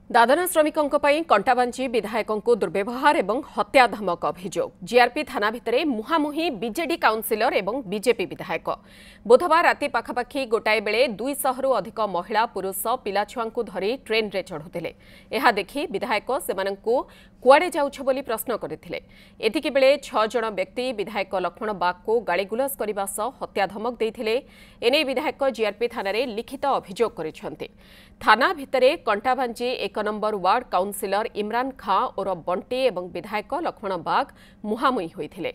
दादन श्रमिकों कंटाबांची विधायकों को दुर्व्यवहार एवं हत्या धमक अभियोग जीआरपी थाना भितर मुहांमुही बीजेडी काउंसिलर एवं बीजेपी विधायक बुधवार राति पाखापाखि गोटाए बेले 200 रु अधिक महिला पुरुष पिलाछुआ धरी ट्रेन रे चढ़ुते। यह देखि विधायक सेमानंकु कुआडे जाउछ बोली प्रश्न करथिले। एतिकी बेले 6 जण व्यक्ति विधायक लक्ष्मण बाग को गाड़ीगुलस करबा सह हत्या धमक देथिले। एने विधायक जीआरपी थाना रे लिखित अभियोग करिसंते। थाना भितरे कंटाबांची 1 नंबर वार्ड काउंसिलर इमरान खां और बंटी एवं विधायक लक्ष्मण बाग मुहांमुही होइथिले।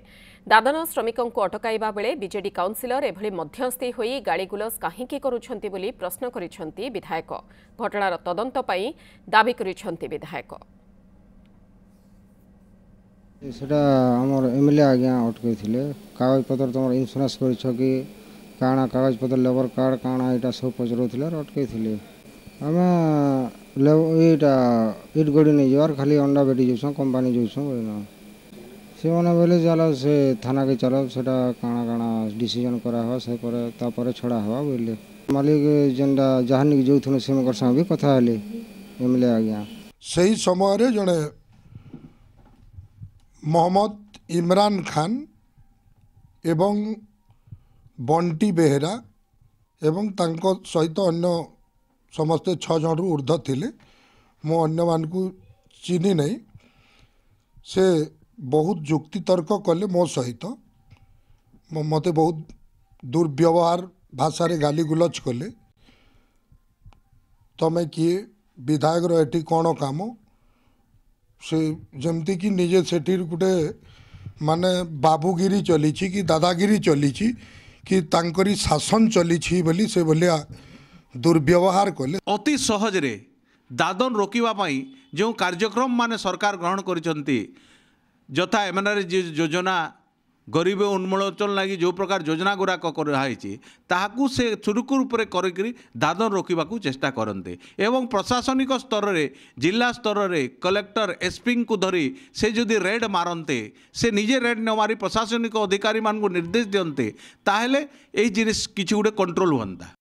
दादन श्रमिकों को अटकाइबा बेले बीजेडी काउंसिलर एभली मध्यस्थी होई गाड़ीगुलस काहींकी करुछंती बोली प्रश्न करिसंती विधायक। घटनार तदंत पई दाबी करिसंती विधायक। सेटा हमर एमएलए आज्ञा अटकै थिले। कागज पत्र तुम इन्स्योरेंस करिछ कि काना कागज पत्र लेबर कार्ड काना एटा सब पचरौथिले अटकै थिले। हमें एटा इट गड़ी नहीं जवार खाली अंडा बेटी जोछो कंपनी जोछो बोलना से माने बोले चलो से थाना के चलो सेटा काना काना डिसीजन करा हो से पर तापर छड़ा हवा बोले मालिक जेंडा जहानी जोथुन से मकर संग भी कथा हले एमएलए आज्ञा सही समय रे जने मोहम्मद इमरान खान एवं बंटी बेहेरा एवं तांको सहित अन्य समस्ते 6 जन रु ऊर्ध्व थिले। मो अन्य मान को चिन्ही नहीं से बहुत जुक्ति तर्क कले मो सहित मते बहुत दुर्व्यवहार भाषा रे गाली गुलच कले। तमे किए विधायक रो एठी कोन काम से जमती कि निजे सेठी गुटे माने बाबूगिरी चली कि दादागिरी चली कि तांकरी शासन चली बोली से भलिया दुर्व्यवहार कले। अति सहज रे दादन रोकिबा पई जो कार्यक्रम माने सरकार ग्रहण करिसंती यथा एमएनआर योजना गरीब उन्मोचन लगी जो प्रकार योजना गुड़ाक कराई ताकू से सुरुखुर रूप से दादन रोकवा चेष्टा करते एवं प्रशासनिक स्तर रे जिला स्तर रे कलेक्टर एसपी को धरी से जदि रेड मारते से निजे रेड न मारी प्रशासनिक अधिकारी मान निर्देश दियंते ताहेले एई जिनिस किछि गुडे कंट्रोल हुंता।